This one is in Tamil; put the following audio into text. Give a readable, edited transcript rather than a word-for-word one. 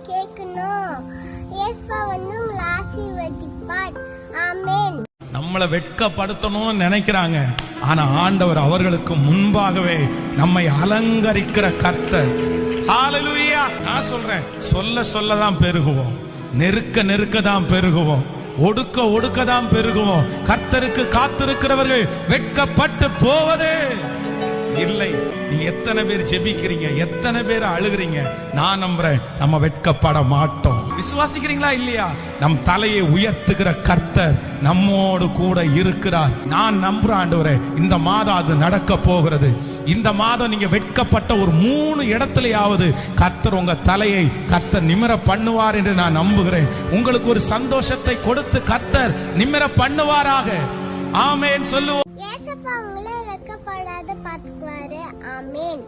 கேட்கணும். இயேசுவா வந்து உங்களை ஆசீர்வதிப்பார். ஆமென். நம்மளை வெட்கப்படுத்தணும்னு நினைக்கிறாங்க, ஆனா ஆண்டவர் அவர்களுக்கு முன்பாகவே நம்மை அலங்கரிக்கிற கர்த்தர். ஹalleluya. நான் சொல்றேன், சொல்ல சொல்லதான் பெருகுவோம், நெருக்க நெருக்க தான் பெருகுவோம், ஒடுக்க ஒடுக்க தான் பெருகுவோம். கர்த்தருக்கு காத்திருக்கிறவர்கள் வெட்கப்பட்டு போவதே இல்லை. நீங்க எத்தனை பேர் ஜெபிக்கிறீங்க, எத்தனை பேர் அழுகிறீங்க, நான் நம்புறேன் நம்ம வெட்கப்பட மாட்டோம். விசுவாசிக்கிறீங்களா இல்லையா? நம் தலையை உயர்த்துகிற கர்த்தர் நம்மோடு கூட இருக்கிறார். நான் நம்புறேன் ஆண்டவரே, இந்த மாதம் அது நடக்க போகிறது. இந்த மாதம் நீங்க வெட்கப்பட்ட ஒரு 3 இடத்துலயாவது கர்த்தர் உங்க தலையை கர்த்தர் நிமிர பண்ணுவார் என்று நான் நம்புகிறேன். உங்களுக்கு ஒரு சந்தோஷத்தை கொடுத்து கர்த்தர் நிமிர பண்ணுவாராக. ஆமென் சொல்லுவோம். இயேசுவா உங்களை வெட்கப்படாத பார்த்துக்குவாரு. ஆமென்.